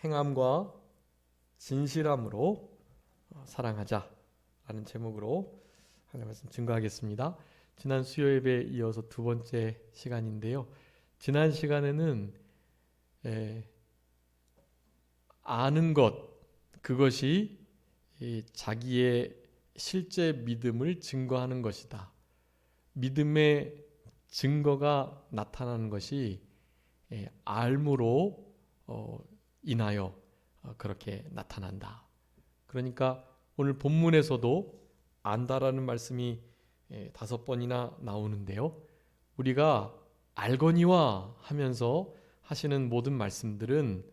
행함과 진실함으로 사랑하자 라는 제목으로 하나님 말씀 증거하겠습니다. 지난 수요 예배에 이어서 두 번째 시간인데요. 지난 시간에는 아는 것, 그것이 자기의 실제 믿음을 증거하는 것이다. 믿음의 증거가 나타나는 것이 알므로 인하여 그렇게 나타난다. 그러니까 오늘 본문에서도 안다라는 말씀이 5번이나 나오는데요. 우리가 알거니와 하면서 하시는 모든 말씀들은,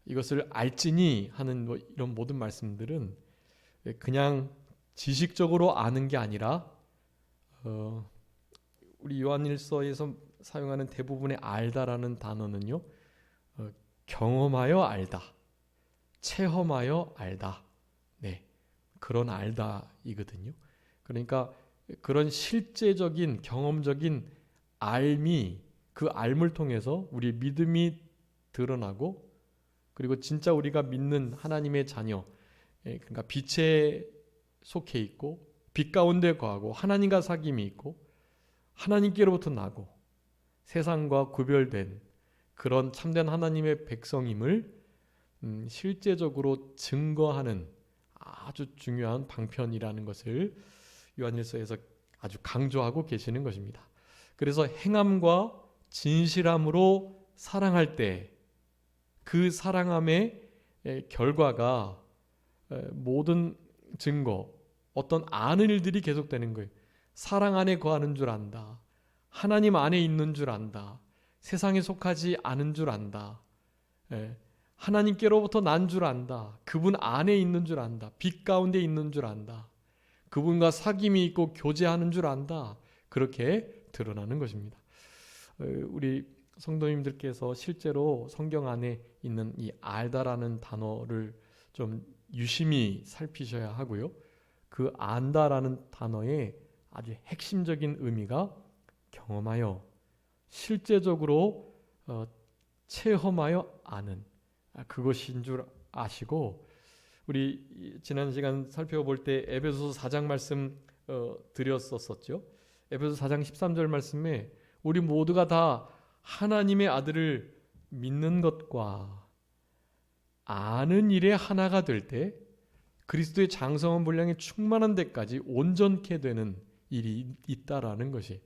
이것을 알지니 하는 이런 모든 말씀들은 그냥 지식적으로 아는 게 아니라 우리 요한일서에서 사용하는 대부분의 알다라는 단어는요, 경험하여 알다, 체험하여 알다, 그런 알다이거든요. 그러니까 그런 실제적인 경험적인 알미, 그 알을 통해서 우리 믿음이 드러나고, 그리고 진짜 우리가 믿는 하나님의 자녀, 그러니까 빛에 속해 있고 빛 가운데 거하고 하나님과 사귐이 있고 하나님께로부터 나고 세상과 구별된 그런 참된 하나님의 백성임을 실제적으로 증거하는 아주 중요한 방편이라는 것을 요한일서에서 아주 강조하고 계시는 것입니다. 그래서 행함과 진실함으로 사랑할 때 그 사랑함의 결과가 모든 증거, 어떤 아는 일들이 계속되는 거예요. 사랑 안에 거하는 줄 안다. 하나님 안에 있는 줄 안다. 세상에 속하지 않은 줄 안다. 하나님께로부터 난 줄 안다. 그분 안에 있는 줄 안다. 빛 가운데 있는 줄 안다. 그분과 사귐이 있고 교제하는 줄 안다. 그렇게 드러나는 것입니다. 우리 성도님들께서 실제로 성경 안에 있는 이 알다라는 단어를 좀 유심히 살피셔야 하고요. 그 안다라는 단어의 아주 핵심적인 의미가 경험하여 실제적으로 체험하여 아는 그것인 줄 아시고, 우리 지난 시간 살펴볼 때 에베소서 4장 말씀 드렸었죠. 에베소서 4장 13절 말씀에 우리 모두가 다 하나님의 아들을 믿는 것과 아는 일에 하나가 될 때 그리스도의 장성한 분량에 충만한 데까지 온전케 되는 일이 있다라는 것이,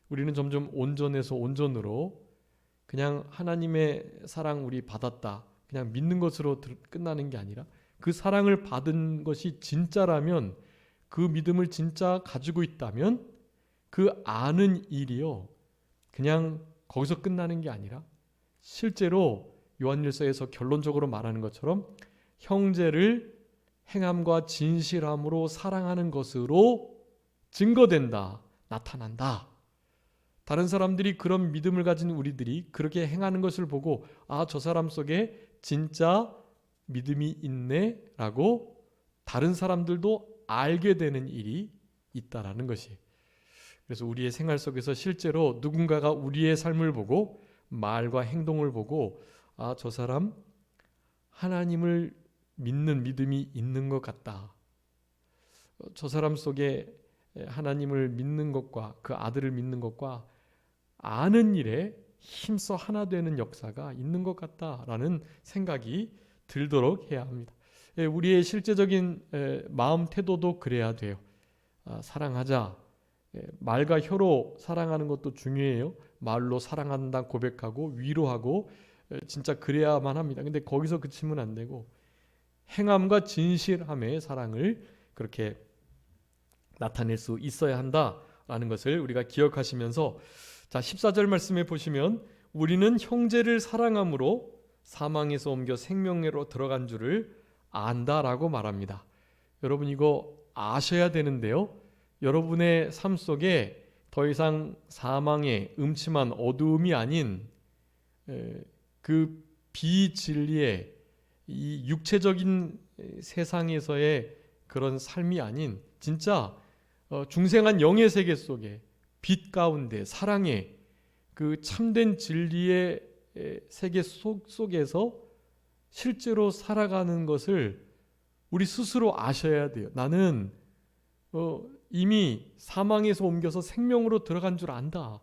우리는 점점 온전에서 온전으로 그냥 하나님의 사랑 우리 받았다, 그냥 믿는 것으로 끝나는 게 아니라 그 사랑을 받은 것이 진짜라면, 그 믿음을 진짜 가지고 있다면 그 아는 일이요, 그냥 거기서 끝나는 게 아니라 실제로 요한일서에서 결론적으로 말하는 것처럼 형제를 행함과 진실함으로 사랑하는 것으로 증거된다, 나타난다. 다른 사람들이 그런 믿음을 가진 우리들이 그렇게 행하는 것을 보고 저 사람 속에 진짜 믿음이 있네 라고 다른 사람들도 알게 되는 일이 있다라는 것이, 그래서 우리의 생활 속에서 실제로 누군가가 우리의 삶을 보고 말과 행동을 보고 저 사람 하나님을 믿는 믿음이 있는 것 같다, 저 사람 속에 하나님을 믿는 것과 그 아들을 믿는 것과 아는 일에 힘써 하나 되는 역사가 있는 것 같다라는 생각이 들도록 해야 합니다. 우리의 실제적인 마음 태도도 그래야 돼요. 사랑하자, 말과 혀로 사랑하는 것도 중요해요. 말로 사랑한다 고백하고 위로하고 진짜 그래야만 합니다. 근데 거기서 그치면 안 되고 행함과 진실함의 사랑을 그렇게 나타낼 수 있어야 한다라는 것을 우리가 기억하시면서, 자 14절 말씀에 보시면 우리는 형제를 사랑함으로 사망에서 옮겨 생명으로 들어간 줄을 안다라고 말합니다. 여러분 이거 아셔야 되는데요. 여러분의 삶 속에 더 이상 사망의 음침한 어두움이 아닌 그 비진리의 이 육체적인 세상에서의 그런 삶이 아닌 진짜 중생한 영의 세계 속에 빛 가운데 사랑의 그 참된 진리의 세계 속에서 실제로 살아가는 것을 우리 스스로 아셔야 돼요. 나는 이미 사망에서 옮겨서 생명으로 들어간 줄 안다.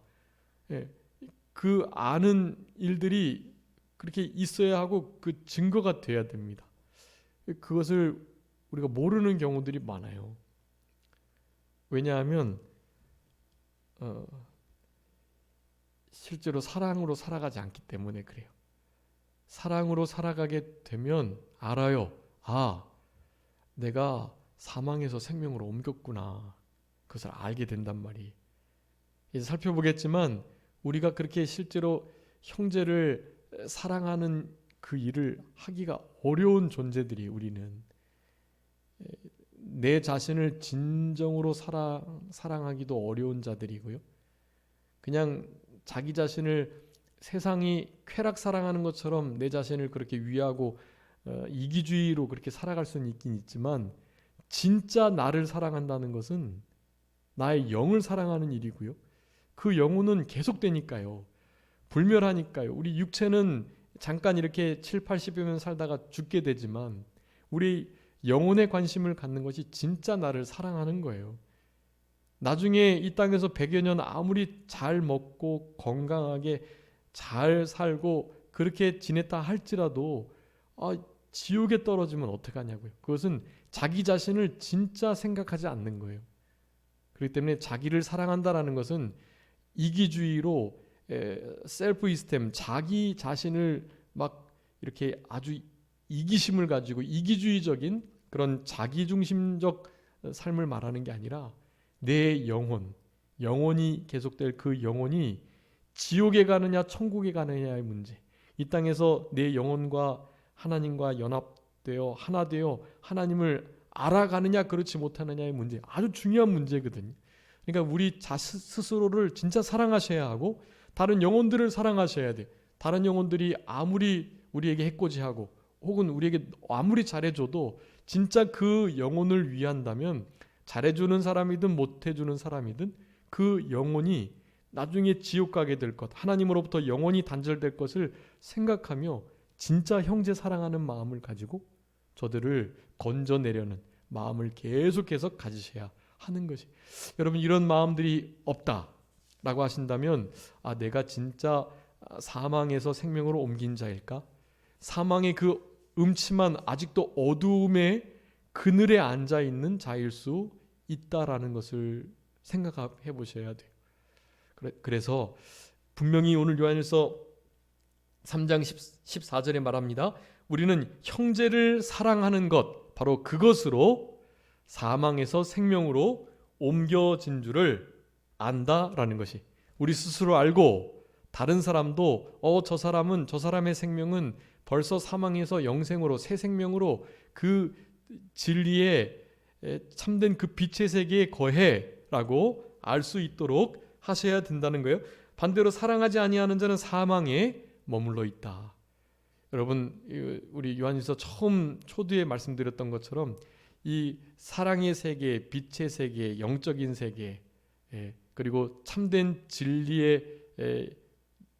예, 그 아는 일들이 그렇게 있어야 하고 그 증거가 돼야 됩니다. 그것을 우리가 모르는 경우들이 많아요. 왜냐하면 실제로 사랑으로 살아가지 않기 때문에 그래요. 사랑으로 살아가게 되면 알아요. 아, 내가 사망에서 생명으로 옮겼구나. 그것을 알게 된단 말이에요. 이제 살펴보겠지만 우리가 그렇게 실제로 형제를 사랑하는 그 일을 하기가 어려운 존재들이 우리는 내 자신을 진정으로 사랑하기도 어려운 자들이고요. 그냥 자기 자신을 세상이 쾌락 사랑하는 것처럼 내 자신을 그렇게 위하고 이기주의로 그렇게 살아갈 수는 있긴 있지만 진짜 나를 사랑한다는 것은 나의 영을 사랑하는 일이고요. 그 영혼은 계속되니까요. 불멸하니까요. 우리 육체는 잠깐 이렇게 7, 80여년 살다가 죽게 되지만 우리 영혼에 관심을 갖는 것이 진짜 나를 사랑하는 거예요. 나중에 이 땅에서 100여 년 아무리 잘 먹고 건강하게 잘 살고 그렇게 지냈다 할지라도 지옥에 떨어지면 어떡하냐고요. 그것은 자기 자신을 진짜 생각하지 않는 거예요. 그렇기 때문에 자기를 사랑한다라는 것은 이기주의로 셀프 이스템, 자기 자신을 막 이렇게 아주 이기심을 가지고 이기주의적인 그런 자기중심적 삶을 말하는 게 아니라 내 영혼이 계속될 그 영혼이 지옥에 가느냐 천국에 가느냐의 문제. 이 땅에서 내 영혼과 하나님과 연합되어 하나 되어 하나님을 알아가느냐 그렇지 못하느냐의 문제. 아주 중요한 문제거든요. 그러니까 우리 스스로를 진짜 사랑하셔야 하고 다른 영혼들을 사랑하셔야 돼요. 다른 영혼들이 아무리 우리에게 해코지하고 혹은 우리에게 아무리 잘해줘도 진짜 그 영혼을 위한다면 잘해주는 사람이든 못해주는 사람이든 그 영혼이 나중에 지옥 가게 될 것, 하나님으로부터 영원히 단절될 것을 생각하며 진짜 형제 사랑하는 마음을 가지고 저들을 건져내려는 마음을 계속해서 가지셔야 하는 것이. 여러분 이런 마음들이 없다라고 하신다면 내가 진짜 사망에서 생명으로 옮긴 자일까? 사망의 그 음침한 아직도 어두움의 그늘에 앉아 있는 자일 수 있다라는 것을 생각해 보셔야 돼요. 그래서 분명히 오늘 요한일서 3장 14절에 말합니다. 우리는 형제를 사랑하는 것, 바로 그것으로 사망에서 생명으로 옮겨진 줄을 안다라는 것이, 우리 스스로 알고 다른 사람도 저 사람의 생명은 벌써 사망에서 영생으로 새 생명으로 그 진리에 참된 그 빛의 세계에 거해라고 알 수 있도록 하셔야 된다는 거예요. 반대로 사랑하지 아니하는 자는 사망에 머물러 있다. 여러분 우리 요한일서 처음 초두에 말씀드렸던 것처럼 이 사랑의 세계, 빛의 세계, 영적인 세계, 그리고 참된 진리의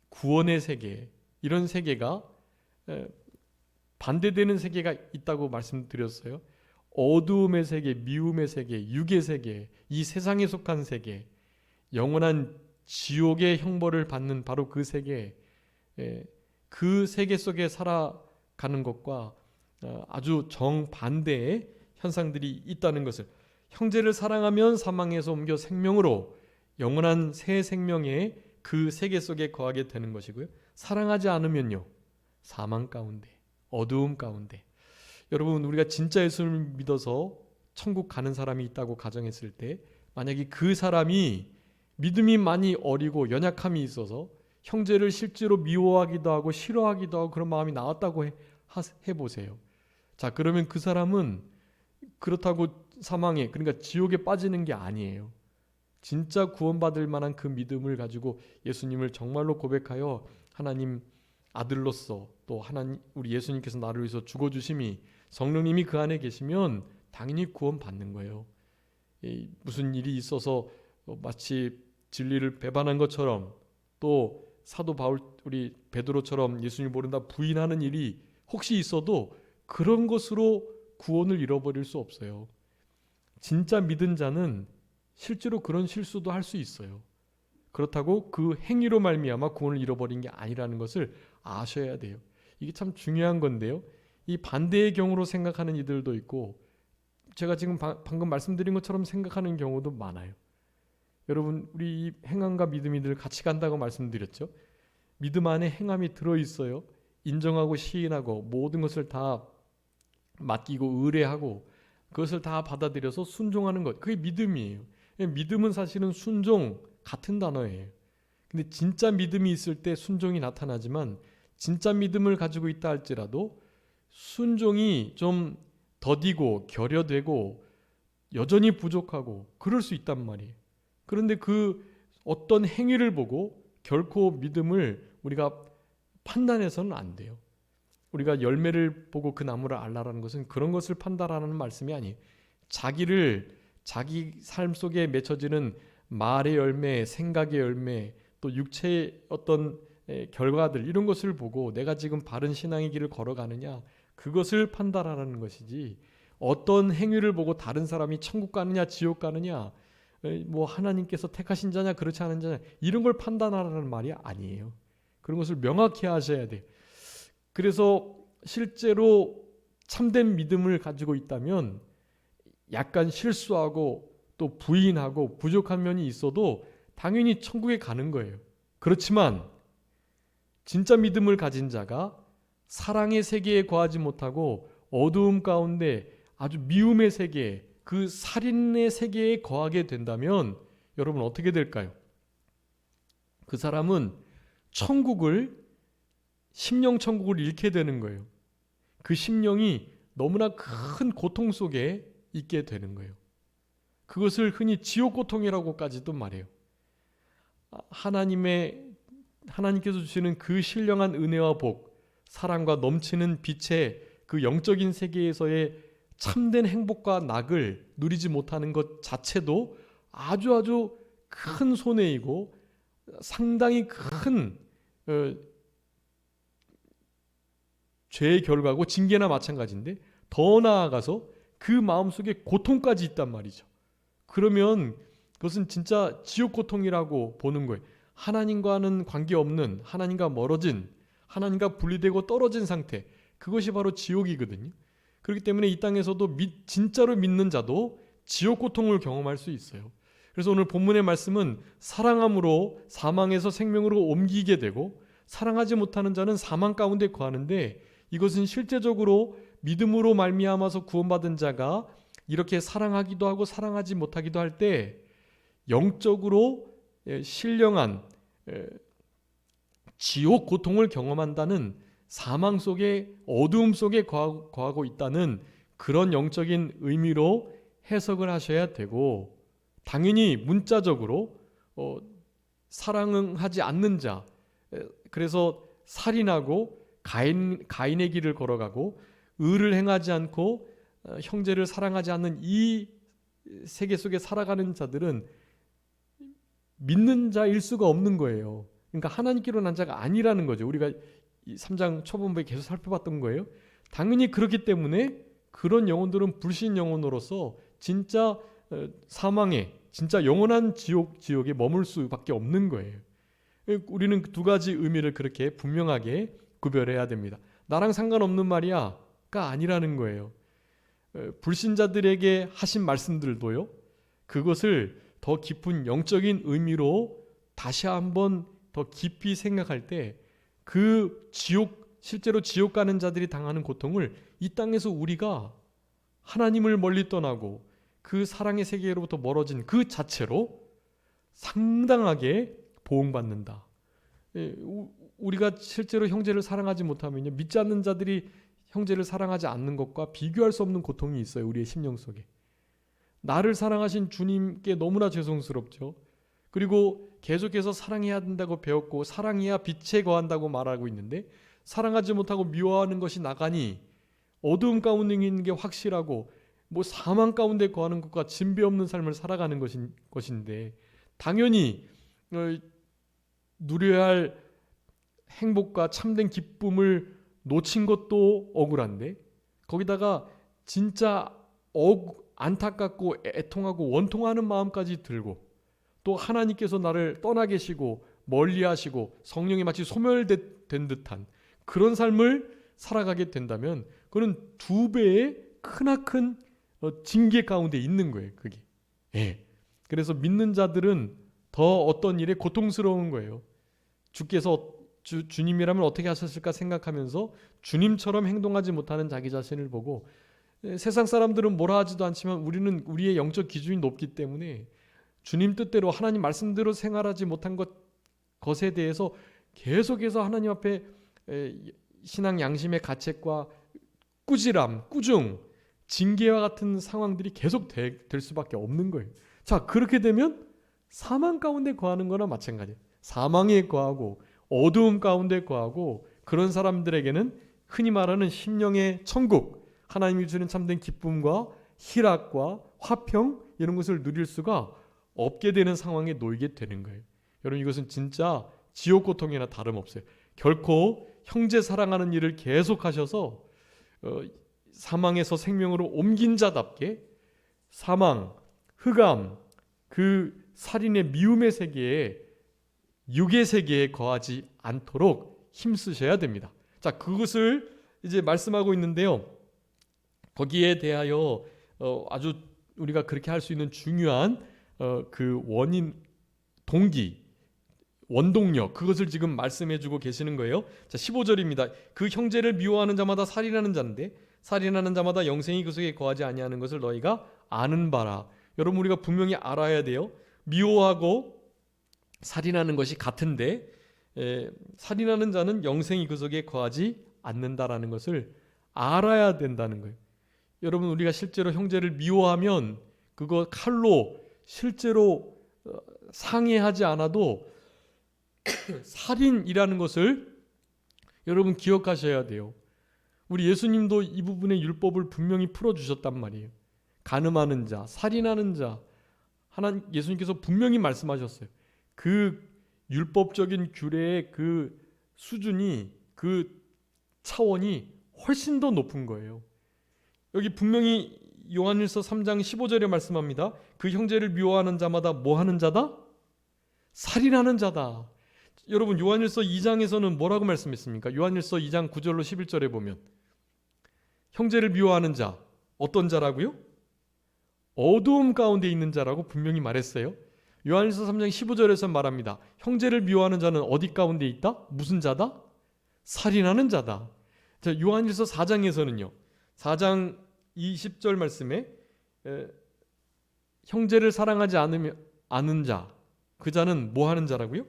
구원의 세계, 이런 세계가 반대되는 세계가 있다고 말씀드렸어요. 어두움의 세계, 미움의 세계, 육의 세계, 이 세상에 속한 세계, 영원한 지옥의 형벌을 받는 바로 그 세계, 그 세계 속에 살아가는 것과 아주 정반대의 현상들이 있다는 것을, 형제를 사랑하면 사망에서 옮겨 생명으로 영원한 새 생명의 그 세계 속에 거하게 되는 것이고요. 사랑하지 않으면요, 사망 가운데, 어두움 가운데. 여러분 우리가 진짜 예수를 믿어서 천국 가는 사람이 있다고 가정했을 때 만약에 그 사람이 믿음이 많이 어리고 연약함이 있어서 형제를 실제로 미워하기도 하고 싫어하기도 하고 그런 마음이 나왔다고 해보세요. 자, 그러면 그 사람은 그렇다고 사망에, 그러니까 지옥에 빠지는 게 아니에요. 진짜 구원받을 만한 그 믿음을 가지고 예수님을 정말로 고백하여 하나님 아들로서 또 하나님 우리 예수님께서 나를 위해서 죽어주심이, 성령님이 그 안에 계시면 당연히 구원받는 거예요. 무슨 일이 있어서 마치 진리를 배반한 것처럼, 또 사도 바울 우리 베드로처럼 예수님 모른다 부인하는 일이 혹시 있어도 그런 것으로 구원을 잃어버릴 수 없어요. 진짜 믿은 자는 실제로 그런 실수도 할 수 있어요. 그렇다고 그 행위로 말미암아 구원을 잃어버린 게 아니라는 것을 아셔야 돼요. 이게 참 중요한 건데요. 이 반대의 경우로 생각하는 이들도 있고 제가 지금 방금 말씀드린 것처럼 생각하는 경우도 많아요. 여러분, 우리 이 행함과 믿음이 늘 같이 간다고 말씀드렸죠. 믿음 안에 행함이 들어있어요. 인정하고 시인하고 모든 것을 다 맡기고 의뢰하고 그것을 다 받아들여서 순종하는 것, 그게 믿음이에요. 믿음은 사실은 순종 같은 단어예요. 근데 진짜 믿음이 있을 때 순종이 나타나지만 진짜 믿음을 가지고 있다 할지라도 순종이 좀 더디고 결여되고 여전히 부족하고 그럴 수 있단 말이에요. 그런데 그 어떤 행위를 보고 결코 믿음을 우리가 판단해서는 안 돼요. 우리가 열매를 보고 그 나무를 알라라는 것은 그런 것을 판단하는 말씀이 아니에요. 자기 삶 속에 맺혀지는 말의 열매, 생각의 열매, 또 육체의 어떤 결과들, 이런 것을 보고 내가 지금 바른 신앙의 길을 걸어가느냐, 그것을 판단하라는 것이지, 어떤 행위를 보고 다른 사람이 천국 가느냐 지옥 가느냐, 뭐 하나님께서 택하신 자냐 그렇지 않은 자냐, 이런 걸 판단하라는 말이 아니에요. 그런 것을 명확히 하셔야 돼요. 그래서 실제로 참된 믿음을 가지고 있다면 약간 실수하고 또 부인하고 부족한 면이 있어도 당연히 천국에 가는 거예요. 그렇지만 진짜 믿음을 가진 자가 사랑의 세계에 거하지 못하고 어두움 가운데 아주 미움의 세계, 그 살인의 세계에 거하게 된다면 여러분 어떻게 될까요? 그 사람은 심령 천국을 잃게 되는 거예요. 그 심령이 너무나 큰 고통 속에 있게 되는 거예요. 그것을 흔히 지옥 고통이라고까지도 말해요. 하나님께서 주시는 그 신령한 은혜와 복, 사랑과 넘치는 빛의 그 영적인 세계에서의 참된 행복과 낙을 누리지 못하는 것 자체도 아주 큰 손해이고 상당히 큰 죄의 결과고 징계나 마찬가지인데, 더 나아가서 그 마음속에 고통까지 있단 말이죠. 그러면 그것은 진짜 지옥 고통이라고 보는 거예요. 하나님과는 관계없는, 하나님과 멀어진, 하나님과 분리되고 떨어진 상태, 그것이 바로 지옥이거든요. 그렇기 때문에 이 땅에서도 진짜로 믿는 자도 지옥 고통을 경험할 수 있어요. 그래서 오늘 본문의 말씀은 사랑함으로 사망에서 생명으로 옮기게 되고, 사랑하지 못하는 자는 사망 가운데 거하는데, 이것은 실제적으로 믿음으로 말미암아서 구원받은 자가 이렇게 사랑하기도 하고 사랑하지 못하기도 할 때 영적으로 신령한 지옥 고통을 경험한다는, 사망 속에 어두움 속에 거하고 있다는 그런 영적인 의미로 해석을 하셔야 되고, 당연히 문자적으로 사랑하지 않는 자, 그래서 살인하고 가인의 길을 걸어가고 의를 행하지 않고 형제를 사랑하지 않는 이 세계 속에 살아가는 자들은 믿는 자일 수가 없는 거예요. 그러니까 하나님께로 난 자가 아니라는 거죠. 우리가 3장 초반부에 계속 살펴봤던 거예요. 당연히 그렇기 때문에 그런 영혼들은 불신 영혼으로서 진짜 사망에, 진짜 영원한 지옥에 머물 수밖에 없는 거예요. 우리는 두 가지 의미를 그렇게 분명하게 구별해야 됩니다. 나랑 상관없는 말이야가 아니라는 거예요. 불신자들에게 하신 말씀들도요, 그것을 더 깊은 영적인 의미로 다시 한번 더 깊이 생각할 때 그 실제로 지옥 가는 자들이 당하는 고통을 이 땅에서 우리가 하나님을 멀리 떠나고 그 사랑의 세계로부터 멀어진 그 자체로 상당하게 보응받는다. 우리가 실제로 형제를 사랑하지 못하면요, 믿지 않는 자들이 형제를 사랑하지 않는 것과 비교할 수 없는 고통이 있어요. 우리의 심령 속에. 나를 사랑하신 주님께 너무나 죄송스럽죠. 그리고 계속해서 사랑해야 된다고 배웠고 사랑해야 빛에 거한다고 말하고 있는데, 사랑하지 못하고 미워하는 것이 나가니 어두움 가운데 있는 게 확실하고 뭐 사망 가운데 거하는 것과 진배 없는 삶을 살아가는 것인데, 당연히 누려야 할 행복과 참된 기쁨을 놓친 것도 억울한데 거기다가 진짜 안타깝고 애통하고 원통하는 마음까지 들고 또 하나님께서 나를 떠나 계시고 멀리 하시고 성령이 마치 소멸된 듯한 그런 삶을 살아가게 된다면 그는 두 배의 크나큰 징계 가운데 있는 거예요. 그게. 예. 그래서 믿는 자들은 더 어떤 일에 고통스러운 거예요. 주께서 주님이라면 어떻게 하셨을까 생각하면서 주님처럼 행동하지 못하는 자기 자신을 보고 세상 사람들은 뭐라 하지도 않지만 우리는 우리의 영적 기준이 높기 때문에 주님 뜻대로 하나님 말씀대로 생활하지 못한 것에 대해서 계속해서 하나님 앞에 신앙 양심의 가책과 꾸지람, 꾸중, 징계와 같은 상황들이 계속 될 수밖에 없는 거예요. 자, 그렇게 되면 사망 가운데 거하는 거나 마찬가지예요. 사망에 거하고 어두움 가운데 거하고 그런 사람들에게는 흔히 말하는 심령의 천국, 하나님이 주는 참된 기쁨과 희락과 화평 이런 것을 누릴 수가 없게 되는 상황에 놓이게 되는 거예요. 여러분 이것은 진짜 지옥 고통이나 다름없어요. 결코 형제 사랑하는 일을 계속하셔서 사망에서 생명으로 옮긴 자답게 사망, 흑암, 그 살인의 미움의 세계에 육의 세계에 거하지 않도록 힘쓰셔야 됩니다. 자, 그것을 이제 말씀하고 있는데요. 거기에 대하여 아주 우리가 그렇게 할 수 있는 중요한 그 원인, 동기, 원동력 그것을 지금 말씀해주고 계시는 거예요. 자, 15절입니다. 그 형제를 미워하는 자마다 살인하는 자인데 살인하는 자마다 영생이 그 속에 거하지 아니하는 것을 너희가 아는 바라. 여러분 우리가 분명히 알아야 돼요. 미워하고 살인하는 것이 같은데 살인하는 자는 영생이 그 속에 거하지 않는다라는 것을 알아야 된다는 거예요. 여러분 우리가 실제로 형제를 미워하면 그거 칼로 실제로 상해하지 않아도 살인이라는 것을 여러분 기억하셔야 돼요. 우리 예수님도 이 부분의 율법을 분명히 풀어주셨단 말이에요. 간음하는 자, 살인하는 자 예수님께서 분명히 말씀하셨어요. 그 율법적인 규례의 그 수준이 그 차원이 훨씬 더 높은 거예요. 여기 분명히 요한일서 3장 15절에 말씀합니다. 그 형제를 미워하는 자마다 뭐 하는 자다? 살인하는 자다. 여러분 요한일서 2장에서는 뭐라고 말씀했습니까? 요한일서 2장 9절로 11절에 보면 형제를 미워하는 자 어떤 자라고요? 어두움 가운데 있는 자라고 분명히 말했어요. 요한일서 3장 15절에서 말합니다. 형제를 미워하는 자는 어디 가운데 있다? 무슨 자다? 살인하는 자다. 자, 요한일서 4장에서는요. 4장 20절 말씀에 형제를 사랑하지 않은 자, 그 자는 뭐 하는 자라고요?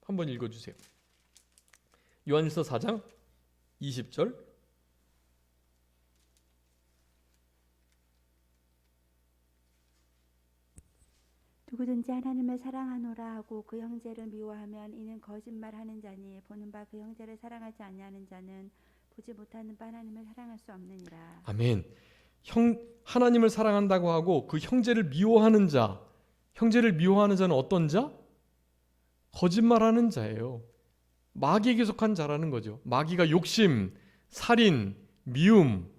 한번 읽어주세요. 요한일서 4장 20절 누구든지 하나님을 사랑하노라 하고 그 형제를 미워하면 이는 거짓말하는 자니 보는 바 그 형제를 사랑하지 아니하는 자는 보지 못하는 바 하나님을 사랑할 수 없느니라. 아멘. 하나님을 사랑한다고 하고 그 형제를 미워하는 자, 형제를 미워하는 자는 어떤 자? 거짓말하는 자예요. 마귀에게 속한 자라는 거죠. 마귀가 욕심, 살인, 미움,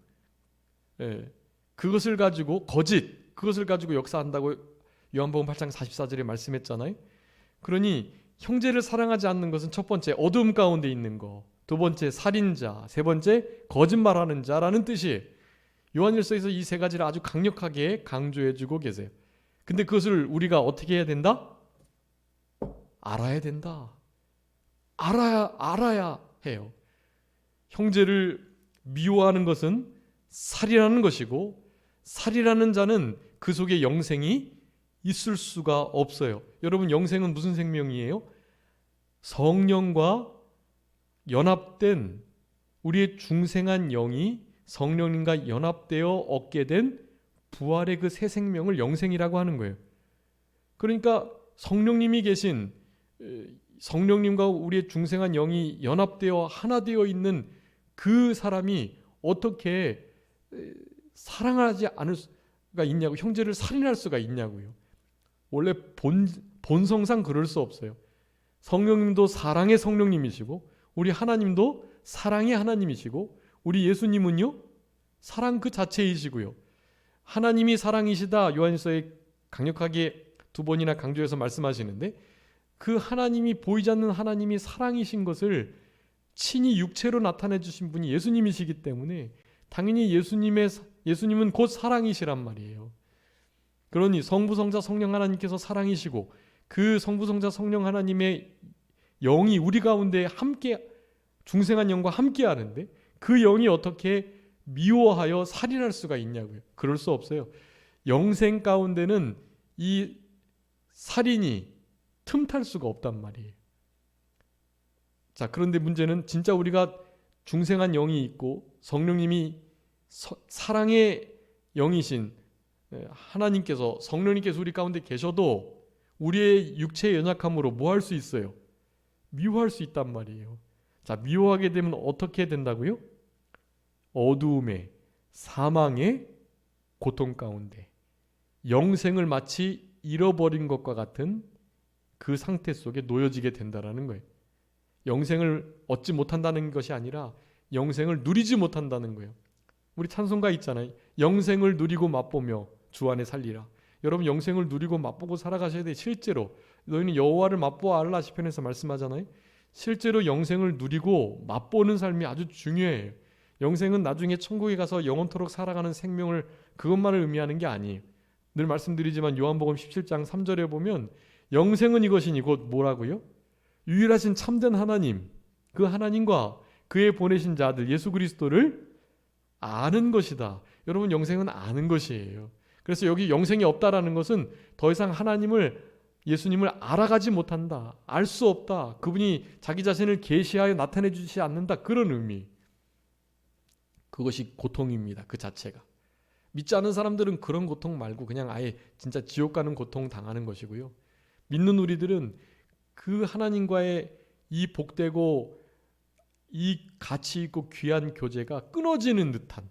그것을 가지고 거짓, 그것을 가지고 역사한다고 요한복음 8장 44절에 말씀했잖아요. 그러니 형제를 사랑하지 않는 것은 첫 번째 어두움 가운데 있는 거, 두 번째 살인자, 세 번째 거짓말하는 자라는 뜻이에요. 요한일서에서 이 세 가지를 아주 강력하게 강조해주고 계세요. 근데 그것을 우리가 어떻게 해야 된다? 알아야 된다. 알아야 해요. 형제를 미워하는 것은 살인하는 것이고 살인하는 자는 그 속에 영생이 있을 수가 없어요. 여러분 영생은 무슨 생명이에요? 성령과 연합된 우리의 중생한 영이 성령님과 연합되어 얻게 된 부활의 그 새 생명을 영생이라고 하는 거예요. 그러니까 성령님이 계신 성령님과 우리의 중생한 영이 연합되어 하나 되어 있는 그 사람이 어떻게 사랑하지 않을 수가 있냐고, 형제를 살인할 수가 있냐고요. 원래 본성상 그럴 수 없어요. 성령님도 사랑의 성령님이시고 우리 하나님도 사랑의 하나님이시고 우리 예수님은요 사랑 그 자체이시고요. 하나님이 사랑이시다 요한일서에 강력하게 두 번이나 강조해서 말씀하시는데 그 하나님이 보이지 않는 하나님이 사랑이신 것을 친히 육체로 나타내 주신 분이 예수님이시기 때문에 당연히 예수님은 곧 사랑이시란 말이에요. 그러니 성부, 성자, 성령 하나님께서 사랑이시고 그 성부, 성자, 성령 하나님의 영이 우리 가운데 함께 중생한 영과 함께 하는데 그 영이 어떻게 미워하여 살인할 수가 있냐고요. 그럴 수 없어요. 영생 가운데는 이 살인이 틈탈 수가 없단 말이에요. 자, 그런데 문제는 진짜 우리가 중생한 영이 있고 성령님이 사랑의 영이신 하나님께서 성령님께서 우리 가운데 계셔도 우리의 육체의 연약함으로 뭐 할 수 있어요? 미워할 수 있단 말이에요. 자, 미워하게 되면 어떻게 된다고요? 어두움에 사망의 고통 가운데 영생을 마치 잃어버린 것과 같은 그 상태 속에 놓여지게 된다라는 거예요. 영생을 얻지 못한다는 것이 아니라 영생을 누리지 못한다는 거예요. 우리 찬송가 있잖아요. 영생을 누리고 맛보며 주 안에 살리라. 여러분 영생을 누리고 맛보고 살아가셔야 돼. 실제로 너희는 여호와를 맛보아 알라 시편에서 말씀하잖아요. 실제로 영생을 누리고 맛보는 삶이 아주 중요해요. 영생은 나중에 천국에 가서 영원토록 살아가는 생명을 그것만을 의미하는 게 아니에요. 늘 말씀드리지만 요한복음 17장 3절에 보면 영생은 이것이니 곧 뭐라고요? 유일하신 참된 하나님, 그 하나님과 그의 보내신 자들 예수 그리스도를 아는 것이다. 여러분 영생은 아는 것이에요. 그래서 여기 영생이 없다라는 것은 더 이상 예수님을 알아가지 못한다. 알 수 없다. 그분이 자기 자신을 계시하여 나타내 주지 않는다. 그런 의미. 그것이 고통입니다. 그 자체가. 믿지 않는 사람들은 그런 고통 말고 그냥 아예 진짜 지옥 가는 고통 당하는 것이고요. 믿는 우리들은 그 하나님과의 이 복되고 이 가치 있고 귀한 교제가 끊어지는 듯한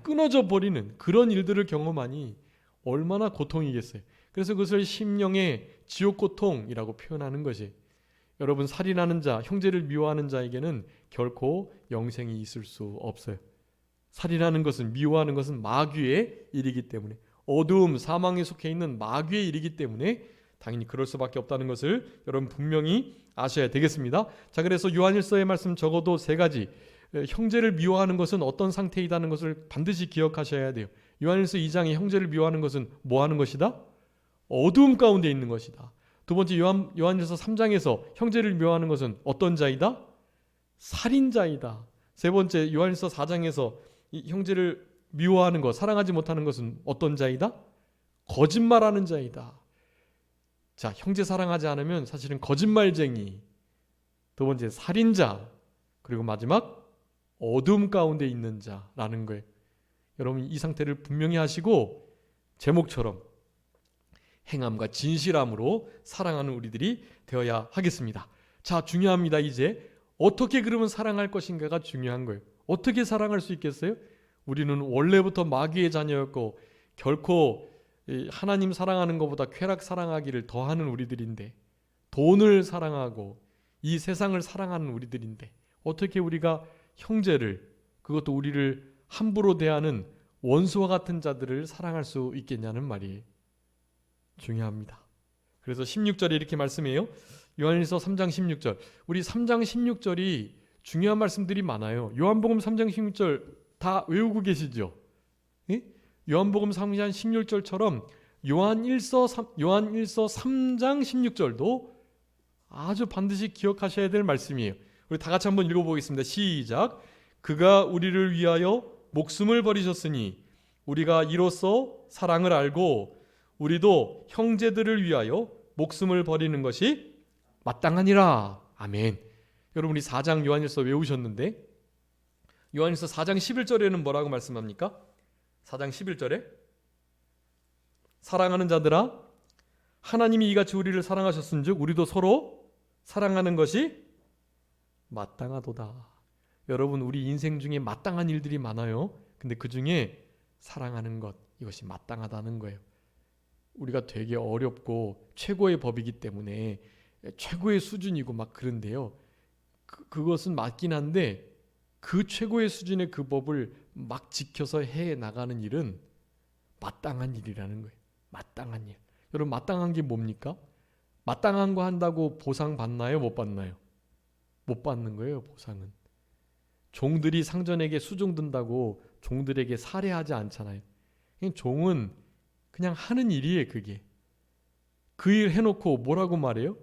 끊어져 버리는 그런 일들을 경험하니 얼마나 고통이겠어요. 그래서 그것을 심령의 지옥 고통이라고 표현하는 것이 여러분 살인하는 자, 형제를 미워하는 자에게는 결코 영생이 있을 수 없어요. 살인하는 것은 미워하는 것은 마귀의 일이기 때문에 어두움, 사망에 속해 있는 마귀의 일이기 때문에 당연히 그럴 수밖에 없다는 것을 여러분 분명히 아셔야 되겠습니다. 자, 그래서 요한일서의 말씀 적어도 세 가지 형제를 미워하는 것은 어떤 상태이다는 것을 반드시 기억하셔야 돼요. 요한일서 2장에 형제를 미워하는 것은 뭐 하는 것이다? 어두움 가운데 있는 것이다. 두 번째 요한일서 3장에서 형제를 미워하는 것은 어떤 자이다? 살인자이다. 세 번째 요한일서 4장에서 이 형제를 미워하는 것, 사랑하지 못하는 것은 어떤 자이다? 거짓말하는 자이다. 자, 형제 사랑하지 않으면 사실은 거짓말쟁이. 두 번째 살인자. 그리고 마지막 어둠 가운데 있는 자라는 거예요. 여러분 이 상태를 분명히 하시고 제목처럼 행함과 진실함으로 사랑하는 우리들이 되어야 하겠습니다. 자, 중요합니다. 이제 어떻게 그러면 사랑할 것인가가 중요한 거예요. 어떻게 사랑할 수 있겠어요? 우리는 원래부터 마귀의 자녀였고 결코 하나님 사랑하는 것보다 쾌락 사랑하기를 더하는 우리들인데 돈을 사랑하고 이 세상을 사랑하는 우리들인데 어떻게 우리가 형제를 그것도 우리를 함부로 대하는 원수와 같은 자들을 사랑할 수 있겠냐는 말이 중요합니다. 그래서 16절에 이렇게 말씀해요. 요한일서 3장 16절. 우리 3장 16절이 중요한 말씀들이 많아요. 요한복음 3장 16절 다 외우고 계시죠? 예? 요한복음 3장 16절처럼 요한일서 3장 16절도 아주 반드시 기억하셔야 될 말씀이에요. 우리 다 같이 한번 읽어보겠습니다. 시작. 그가 우리를 위하여 목숨을 버리셨으니 우리가 이로써 사랑을 알고 우리도 형제들을 위하여 목숨을 버리는 것이 마땅하니라. 아멘. 여러분이 4장 요한일서 외우셨는데 요한일서 4장 11절에는 뭐라고 말씀합니까? 4장 11절에 사랑하는 자들아 하나님이 이같이 우리를 사랑하셨은즉 우리도 서로 사랑하는 것이 마땅하도다. 여러분 우리 인생 중에 마땅한 일들이 많아요. 근데 그 중에 사랑하는 것 이것이 마땅하다는 거예요. 우리가 되게 어렵고 최고의 법이기 때문에 최고의 수준이고 막 그런데요. 그것은 맞긴 한데 그 최고의 수준의 그 법을 막 지켜서 해 나가는 일은 마땅한 일이라는 거예요. 마땅한 일. 여러분 마땅한 게 뭡니까? 마땅한 거 한다고 보상 받나요? 못 받나요? 못 받는 거예요. 보상은. 종들이 상전에게 수종 든다고 종들에게 살해하지 않잖아요. 종은 그냥 하는 일이에요. 그게. 그 일 해놓고 뭐라고 말해요?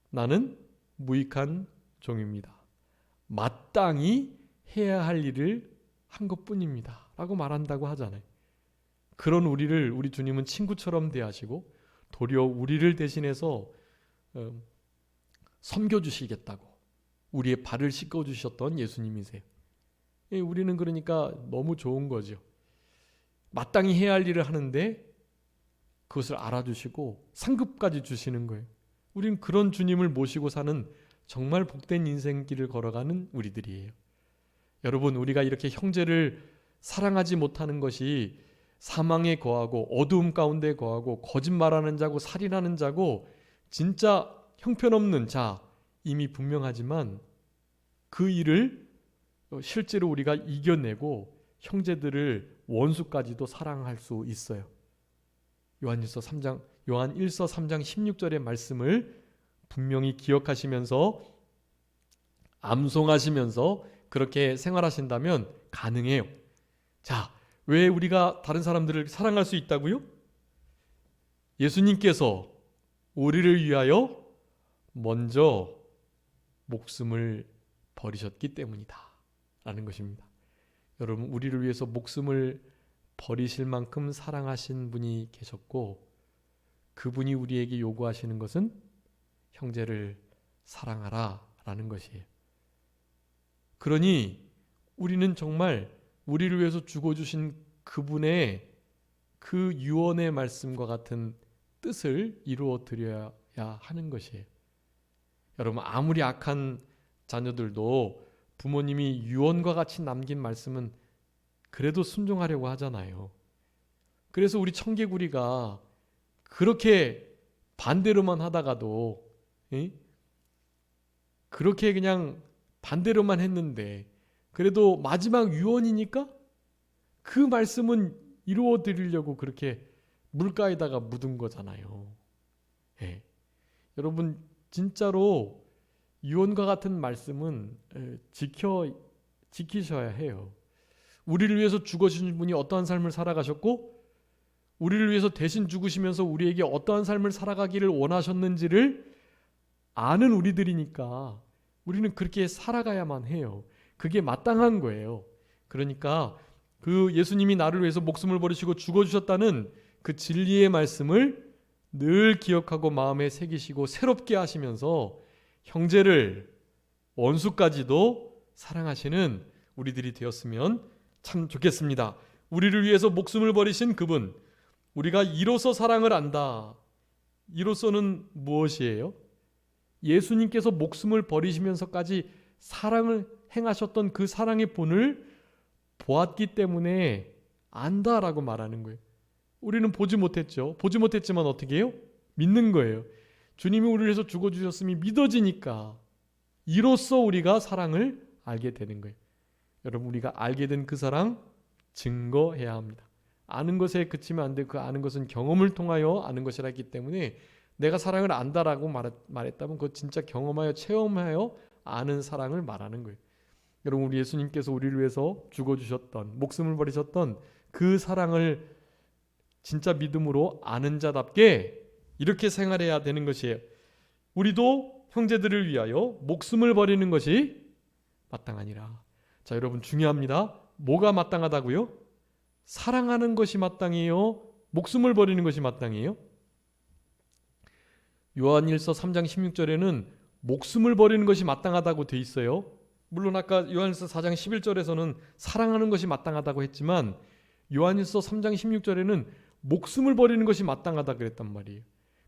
나는 무익한 종입니다. 마땅히 해야 할 일을 한 것뿐입니다. 라고 말한다고 하잖아요. 그런 우리를 우리 주님은 친구처럼 대하시고 도리어 우리를 대신해서 섬겨주시겠다고 우리의 발을 씻겨주셨던 예수님이세요. 우리는 그러니까 너무 좋은 거죠. 마땅히 해야 할 일을 하는데 그것을 알아주시고 상급까지 주시는 거예요. 우리는 그런 주님을 모시고 사는 정말 복된 인생길을 걸어가는 우리들이에요. 여러분, 우리가 이렇게 형제를 사랑하지 못하는 것이 사망에 거하고 어두움 가운데 거하고 거짓말하는 자고 살인하는 자고 진짜 형편없는 자 이미 분명하지만 그 일을 실제로 우리가 이겨내고 형제들을 원수까지도 사랑할 수 있어요. 요한 1서 3장 16절의 말씀을 분명히 기억하시면서 암송하시면서 그렇게 생활하신다면 가능해요. 자, 왜 우리가 다른 사람들을 사랑할 수 있다고요? 예수님께서 우리를 위하여 먼저 목숨을 버리셨기 때문이다 라는 것입니다. 여러분, 우리를 위해서 목숨을 버리실 만큼 사랑하신 분이 계셨고 그분이 우리에게 요구하시는 것은 형제를 사랑하라 라는 것이에요. 그러니 우리는 정말 우리를 위해서 죽어주신 그분의 그 유언의 말씀과 같은 뜻을 이루어 드려야 하는 것이에요. 여러분, 아무리 악한 자녀들도 부모님이 유언과 같이 남긴 말씀은 그래도 순종하려고 하잖아요. 그래서 우리 청개구리가 그렇게 반대로만 하다가도 그렇게 그냥 반대로만 했는데 그래도 마지막 유언이니까 그 말씀은 이루어 드리려고 그렇게 물가에다가 묻은 거잖아요. 예. 여러분, 진짜로 유언과 같은 말씀은 지키셔야 해요. 우리를 위해서 죽으신 분이 어떠한 삶을 살아가셨고 우리를 위해서 대신 죽으시면서 우리에게 어떠한 삶을 살아가기를 원하셨는지를 아는 우리들이니까 우리는 그렇게 살아가야만 해요. 그게 마땅한 거예요. 그러니까 그 예수님이 나를 위해서 목숨을 버리시고 죽어주셨다는 그 진리의 말씀을 늘 기억하고 마음에 새기시고 새롭게 하시면서 형제를 원수까지도 사랑하시는 우리들이 되었으면 참 좋겠습니다. 우리를 위해서 목숨을 버리신 그분, 우리가 이로써 사랑을 안다. 이로써는 무엇이에요? 예수님께서 목숨을 버리시면서까지 사랑을 행하셨던 그 사랑의 본을 보았기 때문에 안다라고 말하는 거예요. 우리는 보지 못했죠. 보지 못했지만 어떻게 해요? 믿는 거예요. 주님이 우리를 위해서 죽어주셨음이 믿어지니까 이로써 우리가 사랑을 알게 되는 거예요. 여러분, 우리가 알게 된 그 사랑 증거해야 합니다. 아는 것에 그치면 안 돼. 그 아는 것은 경험을 통하여 아는 것이라 했기 때문에 내가 사랑을 안다라고 말했다면 그거 진짜 경험하여 체험하여 아는 사랑을 말하는 거예요. 여러분, 우리 예수님께서 우리를 위해서 죽어주셨던 목숨을 버리셨던 그 사랑을 진짜 믿음으로 아는 자답게 이렇게 생활해야 되는 것이에요. 우리도 형제들을 위하여 목숨을 버리는 것이 마땅하니라. 자, 여러분, 중요합니다. 뭐가 마땅하다고요? 사랑하는 것이 마땅해요? 목숨을 버리는 것이 마땅해요? 요한 1서 3장 16절에는 목숨을 버리는 것이 마땅하다고 돼 있어요. 물론 아까 요한일서 4장 11절에서는 사랑하는 것이 마땅하다고 했지만 요한일서 3장 16절에는 목숨을 버리는 것이 마땅하다 그랬단 말이에요.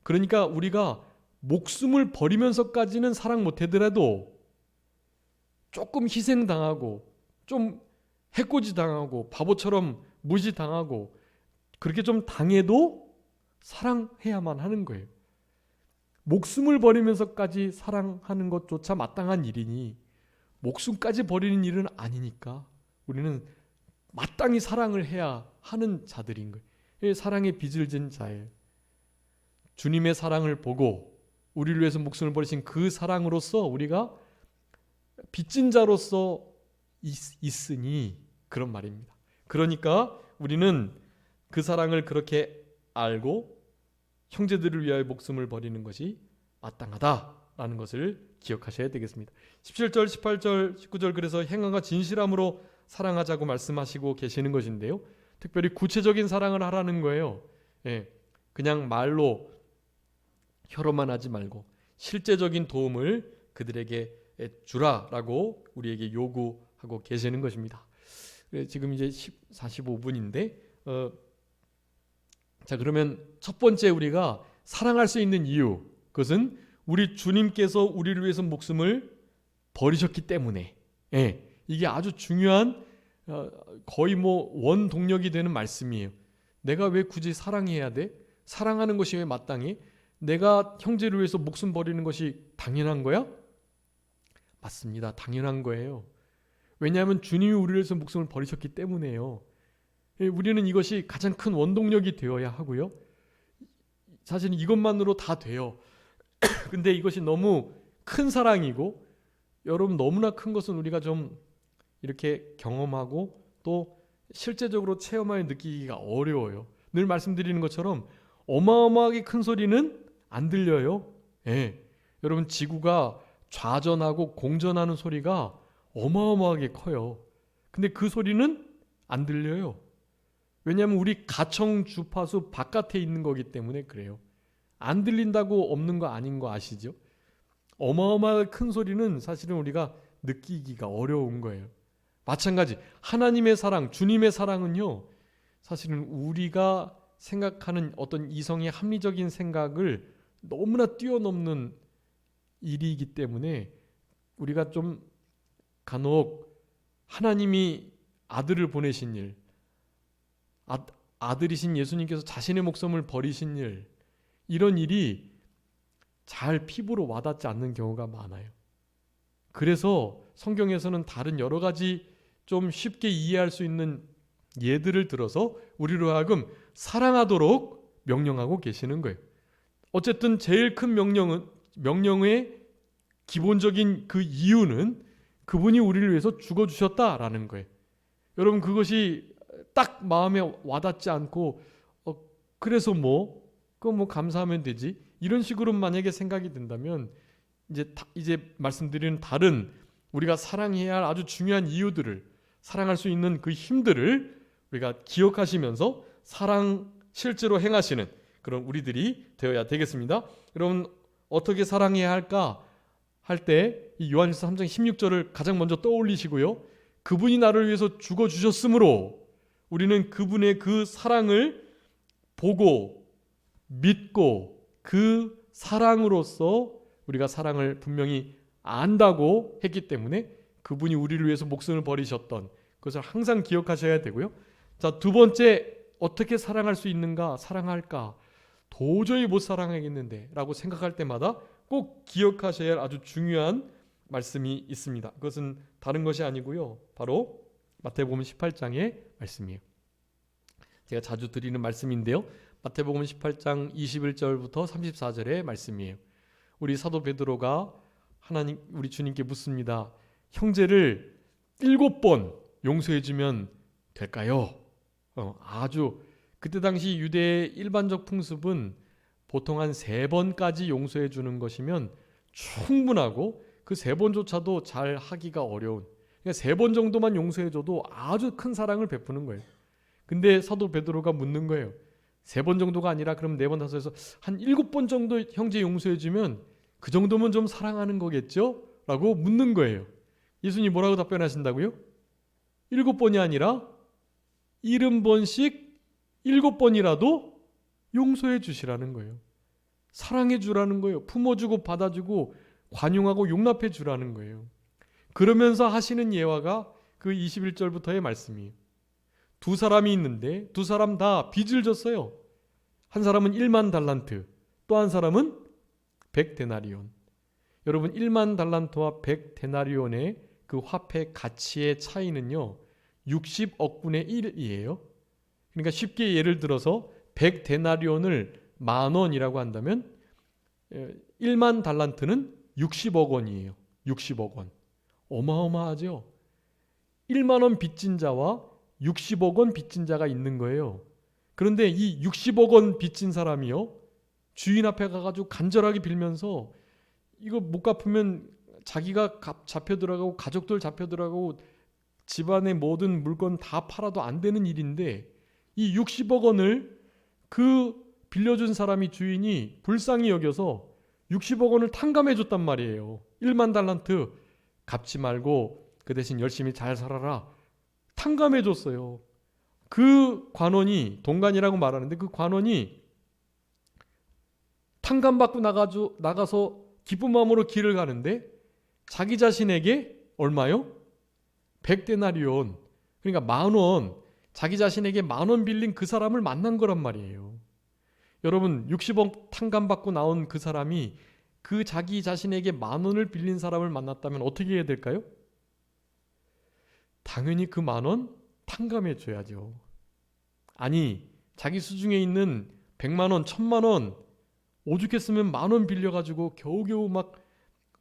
그러니까 우리가 목숨을 버리면서까지는 사랑 못하더라도 조금 희생당하고 좀 해코지 당하고 바보처럼 무시당하고 그렇게 좀 당해도 사랑해야만 하는 거예요. 목숨을 버리면서까지 사랑하는 것조차 마땅한 일이니 목숨까지 버리는 일은 아니니까 우리는 마땅히 사랑을 해야 하는 자들인 거예요. 사랑의 빚을 진 자예요. 주님의 사랑을 보고 우리를 위해서 목숨을 버리신 그 사랑으로서 우리가 빚진 자로서 있으니 그런 말입니다. 그러니까 우리는 그 사랑을 그렇게 알고 형제들을 위하여 목숨을 버리는 것이 마땅하다라는 것을 기억하셔야 되겠습니다. 17절, 18절, 19절 그래서 행함과 진실함으로 사랑하자고 말씀하시고 계시는 것인데요. 특별히 구체적인 사랑을 하라는 거예요. 그냥 말로 혀로만 하지 말고 실제적인 도움을 그들에게 주라라고 우리에게 요구하고 계시는 것입니다. 지금 이제 45분인데 자 그러면 첫 번째 우리가 사랑할 수 있는 이유, 그것은 우리 주님께서 우리를 위해서 목숨을 버리셨기 때문에 이게 아주 중요한 거의 원동력이 되는 말씀이에요. 내가 왜 굳이 사랑해야 돼? 사랑하는 것이 왜 마땅해? 내가 형제를 위해서 목숨 버리는 것이 당연한 거야? 맞습니다. 당연한 거예요. 왜냐하면 주님이 우리를 위해서 목숨을 버리셨기 때문에요. 우리는 이것이 가장 큰 원동력이 되어야 하고요. 사실은 이것만으로 다 돼요. 근데 이것이 너무 큰 사랑이고 여러분 너무나 큰 것은 우리가 좀 이렇게 경험하고 또 실제적으로 체험하여 느끼기가 어려워요. 늘 말씀드리는 것처럼 어마어마하게 큰 소리는 안 들려요. 여러분 지구가 좌전하고 공전하는 소리가 어마어마하게 커요. 근데 그 소리는 안 들려요. 왜냐하면 우리 가청 주파수 바깥에 있는 거기 때문에 그래요. 안 들린다고 없는 거 아닌 거 아시죠? 어마어마하게 큰 소리는 사실은 우리가 느끼기가 어려운 거예요. 마찬가지 하나님의 사랑, 주님의 사랑은요. 사실은 우리가 생각하는 어떤 이성의 합리적인 생각을 너무나 뛰어넘는 일이기 때문에 우리가 좀 간혹 하나님이 아들을 보내신 일, 아들이신 예수님께서 자신의 목숨을 버리신 일, 이런 일이 잘 피부로 와닿지 않는 경우가 많아요. 그래서 성경에서는 다른 여러 가지 좀 쉽게 이해할 수 있는 예들을 들어서 우리로 하여금 사랑하도록 명령하고 계시는 거예요. 어쨌든 제일 큰 명령의 기본적인 그 이유는 그분이 우리를 위해서 죽어주셨다라는 거예요. 여러분 그것이 딱 마음에 와닿지 않고 그래서 그거 감사하면 되지 이런 식으로 만약에 생각이 든다면 이제 말씀드리는 다른 우리가 사랑해야 할 아주 중요한 이유들을 사랑할 수 있는 그 힘들을 우리가 기억하시면서 사랑 실제로 행하시는 그런 우리들이 되어야 되겠습니다. 여러분 어떻게 사랑해야 할까 할 때 이 요한일서 3장 16절을 가장 먼저 떠올리시고요. 그분이 나를 위해서 죽어주셨으므로 우리는 그분의 그 사랑을 보고 믿고 그 사랑으로서 우리가 사랑을 분명히 안다고 했기 때문에 그분이 우리를 위해서 목숨을 버리셨던 그것을 항상 기억하셔야 되고요. 자, 두 번째 어떻게 사랑할 수 있는가? 사랑할까? 도저히 못 사랑하겠는데 라고 생각할 때마다 꼭 기억하셔야 할 아주 중요한 말씀이 있습니다. 그것은 다른 것이 아니고요. 바로 마태복음 18장의 말씀이에요. 제가 자주 드리는 말씀인데요. 마태복음 18장 21절부터 34절의 말씀이에요. 우리 사도 베드로가 하나님 우리 주님께 묻습니다. 형제를 7번 용서해주면 될까요? 아주 그때 당시 유대의 일반적 풍습은 보통 한 3번까지 용서해 주는 것이면 충분하고 그 3번조차도 잘 하기가 어려운, 그러니까 3번 정도만 용서해 줘도 아주 큰 사랑을 베푸는 거예요. 근데 사도 베드로가 묻는 거예요. 3번 정도가 아니라 그럼 4번, 5에서 한 7번 정도 형제 용서해 주면 그 정도면 좀 사랑하는 거겠죠? 라고 묻는 거예요. 예수님 뭐라고 답변하신다고요? 7번이 아니라 70번씩 7번이라도 용서해 주시라는 거예요. 사랑해 주라는 거예요. 품어주고 받아주고 관용하고 용납해 주라는 거예요. 그러면서 하시는 예화가 그 21절부터의 말씀이에요. 2 사람이 있는데 2 사람 다 빚을 졌어요. 한 사람은 1만 달란트, 또 한 사람은 100데나리온. 여러분 1만 달란트와 100데나리온의 그 화폐 가치의 차이는요 60억 분의 1이에요. 그러니까 쉽게 예를 들어서 100데나리온을 만 원이라고 한다면 1만 달란트는 60억 원이에요. 60억 원. 어마어마하죠. 1만 원 빚진 자와 60억 원 빚진 자가 있는 거예요. 그런데 이 60억 원 빚진 사람이요 주인 앞에 가가지고 간절하게 빌면서 이거 못 갚으면 자기가 잡혀 들어가고 가족들 잡혀 들어가고 집안의 모든 물건 다 팔아도 안 되는 일인데 이 60억 원을 그 빌려준 사람이 주인이 불쌍히 여겨서 60억 원을 탕감해 줬단 말이에요. 1만 달란트 갚지 말고 그 대신 열심히 잘 살아라. 탕감해 줬어요. 그 관원이 동관이라고 말하는데 그 관원이 탕감받고 나가서 기쁜 마음으로 길을 가는데 자기 자신에게 얼마요? 100데나리온. 그러니까 만 원. 자기 자신에게 만 원 빌린 그 사람을 만난 거란 말이에요. 여러분 60억 탕감받고 나온 그 사람이 그 자기 자신에게 만 원을 빌린 사람을 만났다면 어떻게 해야 될까요? 당연히 그 만 원 탕감해 줘야죠. 아니 자기 수중에 있는 100만 원, 1000만 원 오죽했으면 만 원 빌려가지고 겨우겨우 막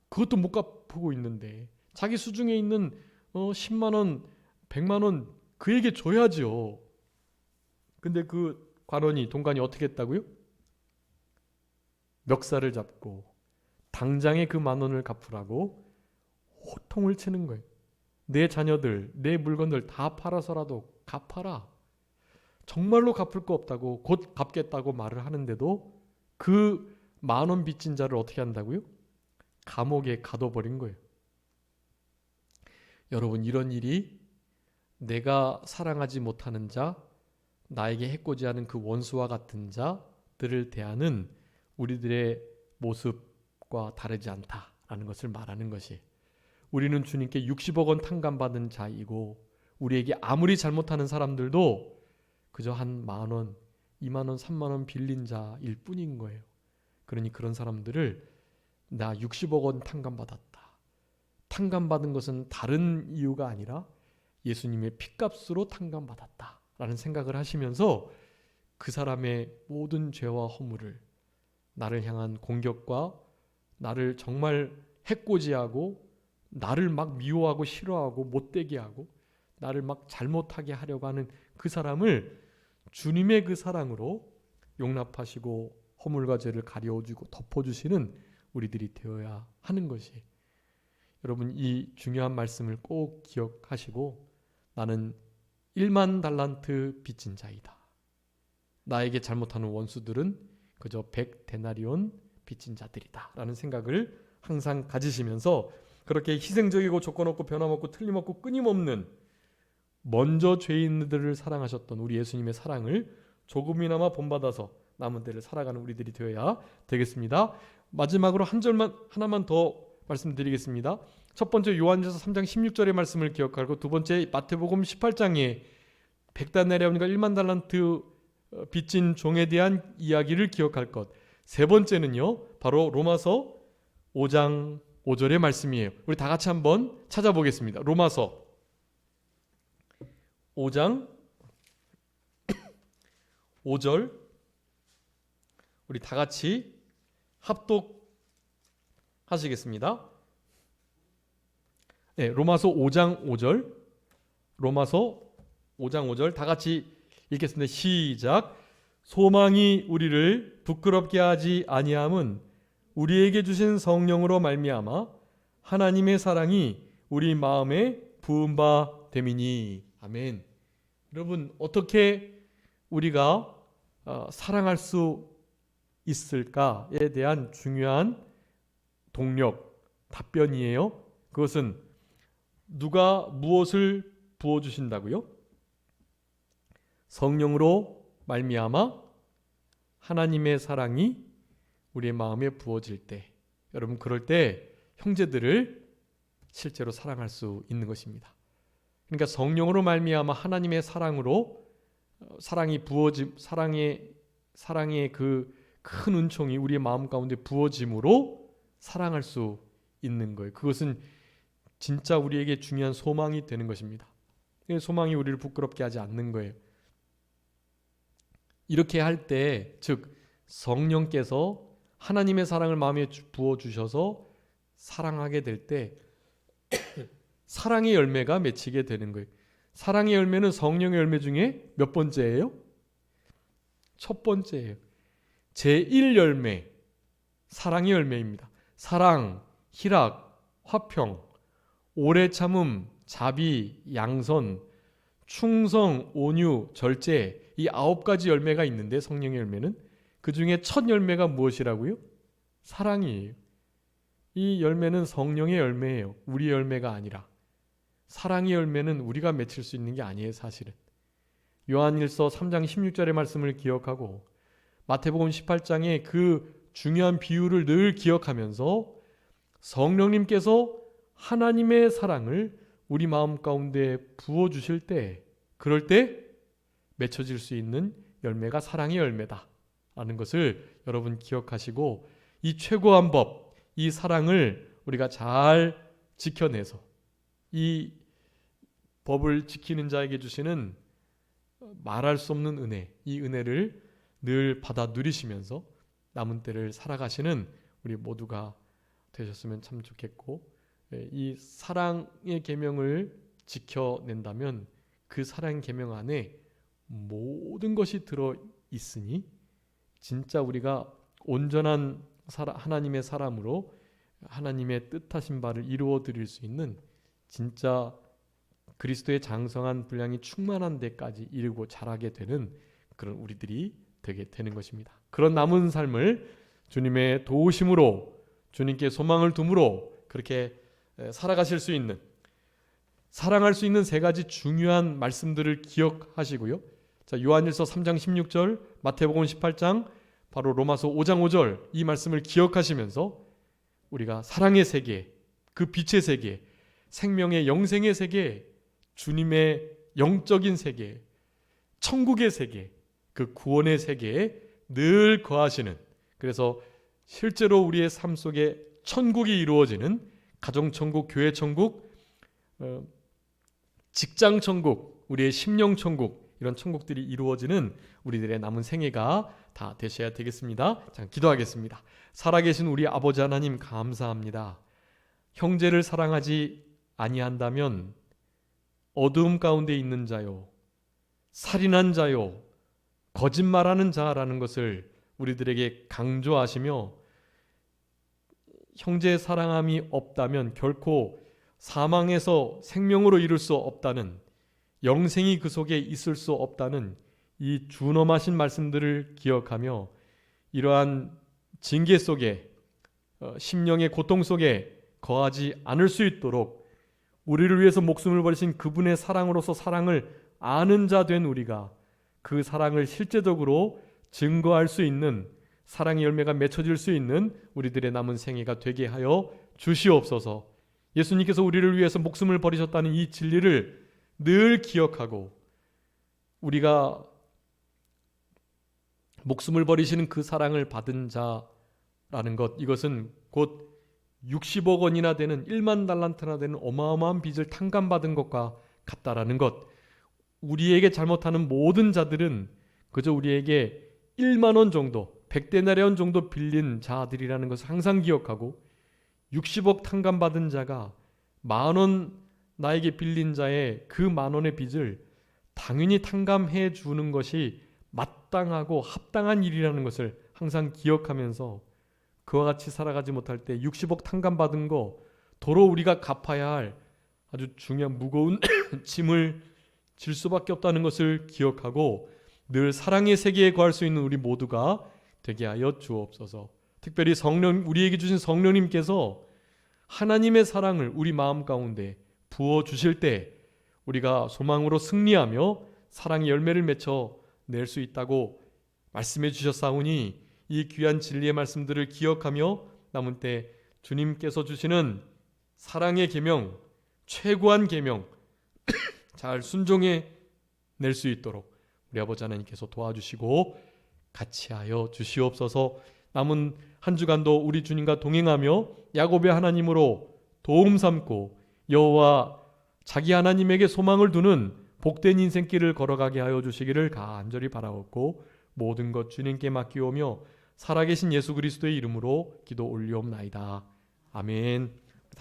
그것도 못 갚고 있는데 자기 수중에 있는 10만 원, 100만 원 그에게 줘야죠. 근데 그 관원이 동관이 어떻게 했다고요? 멱살을 잡고 당장에 그 만 원을 갚으라고 호통을 치는 거예요. 내 자녀들, 내 물건들 다 팔아서라도 갚아라. 정말로 갚을 거 없다고 곧 갚겠다고 말을 하는데도 그 만 원 빚진 자를 어떻게 한다고요? 감옥에 가둬버린 거예요. 여러분 이런 일이 내가 사랑하지 못하는 자, 나에게 해코지하는 그 원수와 같은 자들을 대하는 우리들의 모습과 다르지 않다라는 것을 말하는 것이 우리는 주님께 60억 원 탕감받은 자이고 우리에게 아무리 잘못하는 사람들도 그저 한 만 원, 2만 원, 3만 원 빌린 자일 뿐인 거예요. 그러니 그런 사람들을 나 60억 원 탕감받았다. 탕감받은 것은 다른 이유가 아니라 예수님의 핏값으로 탕감받았다 라는 생각을 하시면서 그 사람의 모든 죄와 허물을 나를 향한 공격과 나를 정말 해코지하고 나를 막 미워하고 싫어하고 못되게 하고 나를 막 잘못하게 하려고 하는 그 사람을 주님의 그 사랑으로 용납하시고 허물과 죄를 가려주고 덮어주시는 우리들이 되어야 하는 것이 여러분 이 중요한 말씀을 꼭 기억하시고 나는 1만 달란트 빚진 자이다. 나에게 잘못하는 원수들은 그저 100데나리온 빚진 자들이다 라는 생각을 항상 가지시면서 그렇게 희생적이고 조건 없고 변함없고 틀림없고 끊임없는 먼저 죄인들을 사랑하셨던 우리 예수님의 사랑을 조금이나마 본받아서 남은 때를 살아가는 우리들이 되어야 되겠습니다. 마지막으로 한 절만 하나만 더 말씀드리겠습니다. 첫 번째 요한일서 3장 16절의 말씀을 기억하고 두 번째 마태복음 18장에 100데나리온과 1만 달란트 빚진 종에 대한 이야기를 기억할 것. 세 번째는요. 바로 로마서 5장 5절의 말씀이에요. 우리 다 같이 한번 찾아보겠습니다. 로마서 5장 5절 우리 다 같이 합독하시겠습니다. 네, 로마서 5장 5절 로마서 5장 5절 다 같이 읽겠습니다. 시작. 소망이 우리를 부끄럽게 하지 아니함은 우리에게 주신 성령으로 말미암아 하나님의 사랑이 우리 마음에 부은 바 됨이니. 아멘. 여러분 어떻게 우리가 사랑할 수 있을까에 대한 중요한 동력, 답변이에요. 그것은 누가 무엇을 부어주신다고요? 성령으로 말미암아 하나님의 사랑이 우리의 마음에 부어질 때 여러분 그럴 때 형제들을 실제로 사랑할 수 있는 것입니다. 그러니까 성령으로 말미암아 하나님의 사랑으로 사랑이 부어짐 사랑의 그 큰 은총이 우리의 마음 가운데 부어짐으로 사랑할 수 있는 거예요. 그것은 진짜 우리에게 중요한 소망이 되는 것입니다. 소망이 우리를 부끄럽게 하지 않는 거예요. 이렇게 할 때, 즉 성령께서 하나님의 사랑을 마음에 부어주셔서 사랑하게 될 때 사랑의 열매가 맺히게 되는 거예요. 사랑의 열매는 성령의 열매 중에 몇 번째예요? 첫 번째예요. 제1열매, 사랑의 열매입니다. 사랑, 희락, 화평, 오래 참음, 자비, 양선, 충성, 온유, 절제, 이 9가지 열매가 있는데 성령의 열매는 그 중에 첫 열매가 무엇이라고요? 사랑이에요. 이 열매는 성령의 열매예요. 우리의 열매가 아니라. 사랑의 열매는 우리가 맺힐 수 있는 게 아니에요, 사실은. 요한일서 3장 16절의 말씀을 기억하고 마태복음 18장의 그 중요한 비유를 늘 기억하면서 성령님께서 하나님의 사랑을 우리 마음 가운데 부어주실 때, 그럴 때 맺혀질 수 있는 열매가 사랑의 열매다 라는 것을 여러분 기억하시고, 이 최고한 법, 이 사랑을 우리가 잘 지켜내서 이 법을 지키는 자에게 주시는 말할 수 없는 은혜, 이 은혜를 늘 받아 누리시면서 남은 때를 살아가시는 우리 모두가 되셨으면 참 좋겠고, 이 사랑의 계명을 지켜낸다면 그 사랑의 계명 안에 모든 것이 들어 있으니 진짜 우리가 온전한 하나님의 사람으로 하나님의 뜻하신 바를 이루어 드릴 수 있는 진짜 그리스도의 장성한 분량이 충만한 데까지 이르고 자라게 되는 그런 우리들이 되게 되는 것입니다. 그런 남은 삶을 주님의 도우심으로, 주님께 소망을 둠으로 그렇게 살아가실 수 있는, 사랑할 수 있는 3가지 중요한 말씀들을 기억하시고요. 자, 요한일서 3장 16절, 마태복음 18장, 바로 로마서 5장 5절 이 말씀을 기억하시면서 우리가 사랑의 세계, 그 빛의 세계, 생명의 영생의 세계, 주님의 영적인 세계, 천국의 세계, 그 구원의 세계에 늘 거하시는, 그래서 실제로 우리의 삶 속에 천국이 이루어지는 가정천국, 교회천국, 직장천국, 우리의 심령천국, 이런 천국들이 이루어지는 우리들의 남은 생애가 다 되셔야 되겠습니다. 자, 기도하겠습니다. 살아계신 우리 아버지 하나님 감사합니다. 형제를 사랑하지 아니한다면 어두움 가운데 있는 자요, 살인한 자요, 거짓말하는 자라는 것을 우리들에게 강조하시며, 형제의 사랑함이 없다면 결코 사망에서 생명으로 이룰 수 없다는, 영생이 그 속에 있을 수 없다는 이 준엄하신 말씀들을 기억하며 이러한 징계 속에, 심령의 고통 속에 거하지 않을 수 있도록 우리를 위해서 목숨을 버리신 그분의 사랑으로서 사랑을 아는 자 된 우리가 그 사랑을 실제적으로 증거할 수 있는, 사랑의 열매가 맺혀질 수 있는 우리들의 남은 생애가 되게 하여 주시옵소서. 예수님께서 우리를 위해서 목숨을 버리셨다는 이 진리를 늘 기억하고, 우리가 목숨을 버리시는 그 사랑을 받은 자라는 것, 이것은 곧 60억 원이나 되는 1만 달란트나 되는 어마어마한 빚을 탕감받은 것과 같다라는 것, 우리에게 잘못하는 모든 자들은 그저 우리에게 1만 원 정도, 100데나리온 정도 빌린 자들이라는 것을 항상 기억하고, 60억 탕감받은 자가 10,000원 나에게 빌린 자의 그 10,000원의 빚을 당연히 탕감해 주는 것이 마땅하고 합당한 일이라는 것을 항상 기억하면서 그와 같이 살아가지 못할 때 60억 탕감받은 거 도로 우리가 갚아야 할 아주 중요한 무거운 짐을 질 수밖에 없다는 것을 기억하고 늘 사랑의 세계에 거할 수 있는 우리 모두가 되게 하여 주옵소서. 특별히 우리에게 주신 성령님께서 하나님의 사랑을 우리 마음 가운데 부어 주실 때 우리가 소망으로 승리하며 사랑의 열매를 맺어 낼 수 있다고 말씀해 주셨사오니, 이 귀한 진리의 말씀들을 기억하며 남은 때 주님께서 주시는 사랑의 계명, 최고한 계명 잘 순종해 낼 수 있도록 우리 아버지 하나님께서 도와주시고 같이 하여 주시옵소서. 남은 한 주간도 우리 주님과 동행하며 야곱의 하나님으로 도움 삼고 여호와 자기 하나님에게 소망을 두는 복된 인생길을 걸어가게 하여 주시기를 간절히 바라옵고 모든 것 주님께 맡기오며 살아계신 예수 그리스도의 이름으로 기도 올리옵나이다. 아멘.